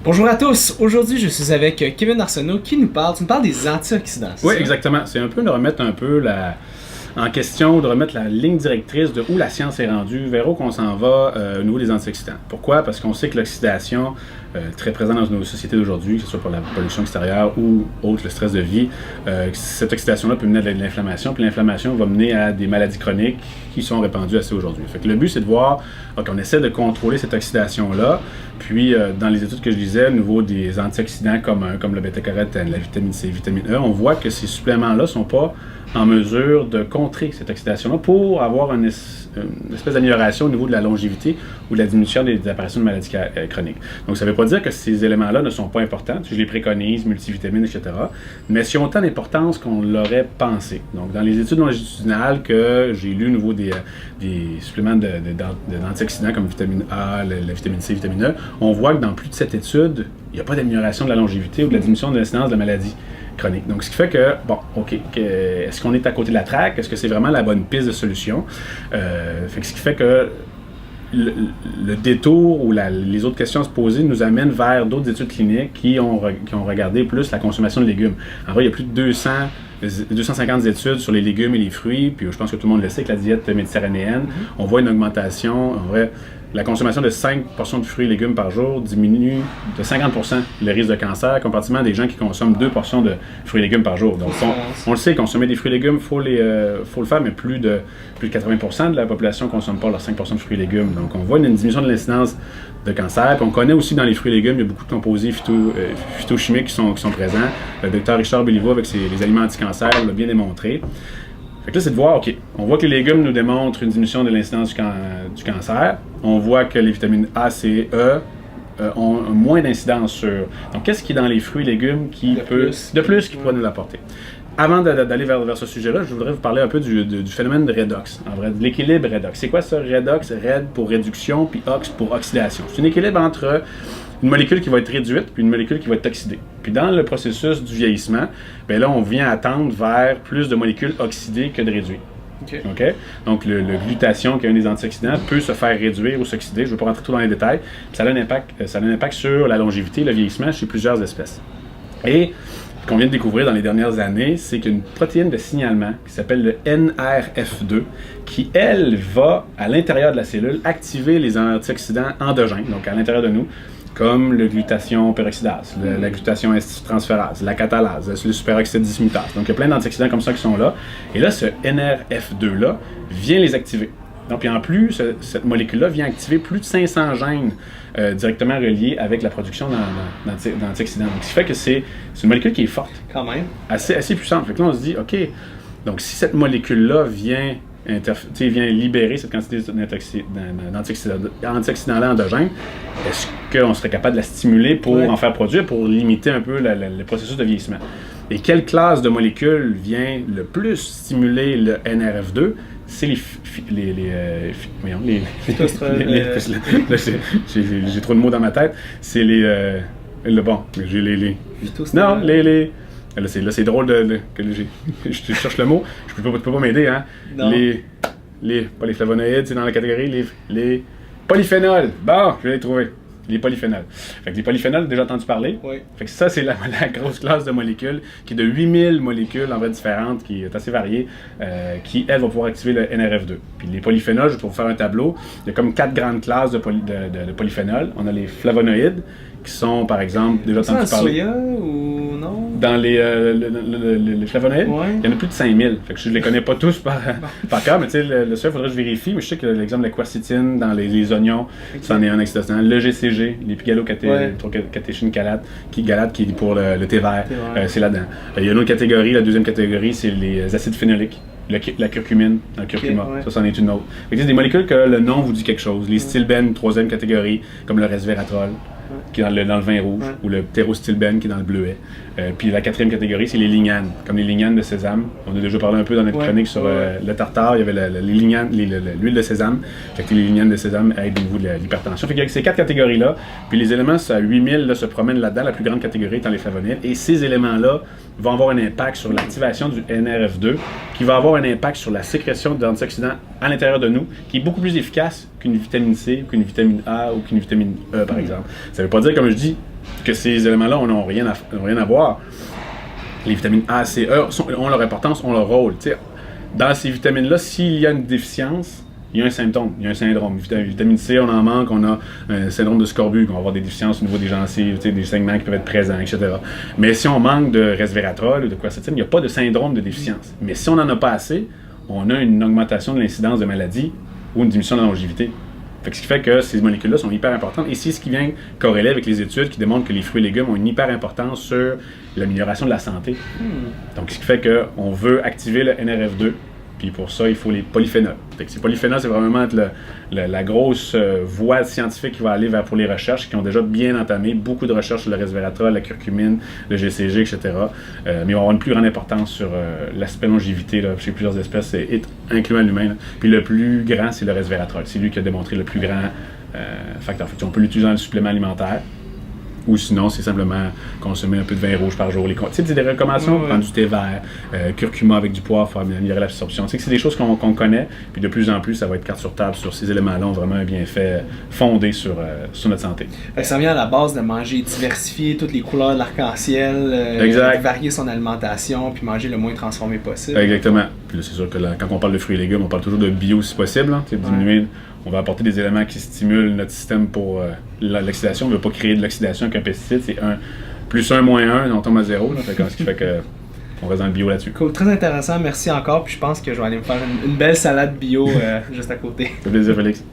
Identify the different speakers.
Speaker 1: Bonjour à tous, aujourd'hui je suis avec Kevin Arsenault qui tu nous parles des antioxydants.
Speaker 2: Oui, exactement. C'est un peu de remettre un peu en question, de remettre la ligne directrice de où la science est rendue, vers où qu'on s'en va au niveau des antioxydants. Pourquoi? Parce qu'on sait que l'oxydation, très présente dans nos sociétés d'aujourd'hui, que ce soit pour la pollution extérieure ou autre, le stress de vie, cette oxydation-là peut mener à de l'inflammation, puis l'inflammation va mener à des maladies chroniques qui sont répandues assez aujourd'hui. Fait que le but, c'est de voir qu'on essaie de contrôler cette oxydation-là, puis dans les études que je lisais au niveau des antioxydants comme le bêta-carotène, la vitamine C, vitamine E, on voit que ces suppléments-là ne sont pas en mesure de contrer cette oxydation-là pour avoir une espèce d'amélioration au niveau de la longévité ou de la diminution des apparitions de maladies chroniques. Donc, ça ne veut pas dire que ces éléments-là ne sont pas importants. Je les préconise, multivitamines, etc. Mais s'ils ont autant d'importance qu'on l'aurait pensé. Donc, dans les études longitudinales que j'ai lues au niveau des suppléments d'antioxydants comme vitamine A, la vitamine C, vitamine E, on voit que dans plus de 7 études, il n'y a pas d'amélioration de la longévité ou de la diminution de l'incidence de la maladie chronique. Donc, ce qui fait que, est-ce qu'on est à côté de la traque? Est-ce que c'est vraiment la bonne piste de solution? Ce qui fait que le détour ou les autres questions à se poser nous amènent vers d'autres études cliniques qui ont regardé plus la consommation de légumes. En vrai, il y a plus de 250 études sur les légumes et les fruits, puis je pense que tout le monde le sait que la diète méditerranéenne, on voit une augmentation. En vrai, la consommation de 5 portions de fruits et légumes par jour diminue de 50% le risque de cancer, comparativement à des gens qui consomment 2 portions de fruits et légumes par jour. Donc, on le sait, consommer des fruits et légumes, il faut le faire, mais plus de 80% de la population ne consomme pas leurs 5 portions de fruits et légumes. Donc, on voit une diminution de l'incidence de cancer. Puis on connaît aussi dans les fruits et légumes, il y a beaucoup de composés phytochimiques qui sont présents. Le docteur Richard Béliveau, avec les aliments anti-cancer, l'a bien démontré. Fait que là, c'est de voir, OK, on voit que les légumes nous démontrent une diminution de l'incidence du cancer. On voit que les vitamines A, C, E ont moins d'incidence sur... Donc, qu'est-ce qui est dans les fruits et légumes qui pourrait nous l'apporter? Avant d'aller vers ce sujet-là, je voudrais vous parler un peu du phénomène de redox, en vrai, de l'équilibre redox. C'est quoi ça, redox? Red pour réduction, puis ox pour oxydation. C'est un équilibre entre une molécule qui va être réduite, puis une molécule qui va être oxydée. Puis dans le processus du vieillissement, bien là, on vient attendre vers plus de molécules oxydées que de réduites. Okay? Donc, le glutathion, qui est un des antioxydants, peut se faire réduire ou s'oxyder. Je ne veux pas rentrer tout dans les détails. Puis ça a un impact sur la longévité et le vieillissement chez plusieurs espèces. Et ce qu'on vient de découvrir dans les dernières années, c'est qu'une protéine de signalement qui s'appelle le NRF2, qui, elle, va, à l'intérieur de la cellule, activer les antioxydants endogènes, donc à l'intérieur de nous, comme le glutathion peroxydase, la glutathion transférase, la catalase, le superoxyde dismutase. Donc, il y a plein d'antioxydants comme ça qui sont là. Et là, ce NRF2-là vient les activer. Donc, puis en plus, cette molécule-là vient activer plus de 500 gènes directement reliés avec la production d'antioxydants. Donc, ce qui fait que c'est une molécule qui est forte.
Speaker 1: Quand même.
Speaker 2: Assez puissante. Fait que là, on se dit, OK, donc si cette molécule-là vient libérer cette quantité d'antioxydants-là endogènes, est-ce qu'on serait capable de la stimuler pour en faire produire, pour limiter un peu le processus de vieillissement? Et quelle classe de molécules vient le plus stimuler le NRF2? C'est j'ai trop de mots dans ma tête. C'est Là, c'est drôle je cherche le mot. Tu peux pas m'aider, hein?
Speaker 1: Non.
Speaker 2: Pas les flavonoïdes, c'est dans la catégorie les polyphénols. Bon, je vais les trouver. Les polyphénols. Fait que les polyphénols, déjà entendu parler.
Speaker 1: Oui.
Speaker 2: Fait que ça, c'est la grosse classe de molécules, qui est de 8000 molécules en vrai différentes, qui est assez variée, qui, elle, va pouvoir activer le NRF2. Puis les polyphénols, pour vous faire un tableau, il y a comme 4 grandes classes de polyphénols. On a les flavonoïdes, qui sont, par exemple, déjà entendu parler.
Speaker 1: Soya ou non?
Speaker 2: Dans les flavonoïdes, il y en a plus de 5000. Fait que je ne les connais pas tous par cœur, mais tu sais, le soya, il faudrait que je vérifie. Mais je sais que l'exemple de la quercétine dans les oignons, c'en est un antioxydant. Le GCG, l'épigalocatéchine galate, qui est pour le thé vert, c'est là-dedans. Il y a une autre catégorie, la deuxième catégorie, c'est les acides phénoliques. La curcumine, le curcuma, ça, c'en est une autre. C'est des molécules que le nom vous dit quelque chose. Les stilbènes, troisième catégorie, comme le resveratrol, qui est dans le vin rouge, ou le pterostilbène, qui est dans le bleuet. Puis la quatrième catégorie, c'est les lignanes, comme les lignanes de sésame. On a déjà parlé un peu dans notre chronique sur le tartare, il y avait les lignanes, l'huile de sésame. Fait que les lignanes de sésame aident au niveau de l'hypertension. Fait qu'il y a ces 4 catégories-là, puis les éléments à 8000 là, se promènent là-dedans, la plus grande catégorie étant les flavonoïdes. Et ces éléments-là vont avoir un impact sur l'activation du NRF2, qui va avoir un impact sur la sécrétion d'antioxydants à l'intérieur de nous, qui est beaucoup plus efficace qu'une vitamine C, qu'une vitamine A ou qu'une vitamine E, par exemple. Ça ne veut pas dire, comme je dis, que ces éléments-là n'ont rien à voir. Les vitamines A, C, E ont leur importance, ont leur rôle. T'sais, dans ces vitamines-là, s'il y a une déficience, il y a un symptôme, il y a un syndrome. Vitamine C, on en manque, on a un syndrome de scorbut, on va avoir des déficiences au niveau des gencives, des saignements qui peuvent être présents, etc. Mais si on manque de resveratrol ou de quercétine, il n'y a pas de syndrome de déficience. Mais si on n'en a pas assez, on a une augmentation de l'incidence de maladies ou une diminution de la longévité. Fait que ce qui fait que ces molécules-là sont hyper importantes. Et c'est ce qui vient corréler avec les études qui démontrent que les fruits et légumes ont une hyper importance sur l'amélioration de la santé. Donc, ce qui fait qu'on veut activer le NRF2. Puis pour ça, il faut les polyphénols. Fait que ces polyphénols, c'est vraiment la grosse voie scientifique qui va aller vers pour les recherches, qui ont déjà bien entamé beaucoup de recherches sur le resveratrol, la curcumine, le GCG, etc. Mais ils vont avoir une plus grande importance sur l'aspect longévité là, chez plusieurs espèces, incluant l'humain. Là. Puis le plus grand, c'est le resveratrol. C'est lui qui a démontré le plus grand facteur. Fait on peut l'utiliser dans le supplément alimentaire. Ou sinon, c'est simplement consommer un peu de vin rouge par jour. Tu sais, c'est des recommandations, prendre du thé vert, curcuma avec du poivre pour améliorer l'absorption. Tu sais que c'est des choses qu'on connaît, puis de plus en plus, ça va être carte sur table sur ces éléments-là, ont vraiment un bienfait fondé sur notre santé.
Speaker 1: Fait que ça vient à la base de manger diversifié, toutes les couleurs de l'arc-en-ciel, de varier son alimentation, puis manger le moins transformé possible.
Speaker 2: Exactement. Puis là, c'est sûr que quand on parle de fruits et légumes, on parle toujours de bio si possible, hein, diminuer. On va apporter des éléments qui stimulent notre système pour l'oxydation. On ne veut pas créer de l'oxydation avec un pesticide. C'est 1 + 1 - 1, on tombe à 0. Là, ce qui fait qu'on reste dans le bio là-dessus.
Speaker 1: Cool, très intéressant. Merci encore. Puis je pense que je vais aller me faire une belle salade bio juste à côté.
Speaker 2: Ça fait plaisir, Félix.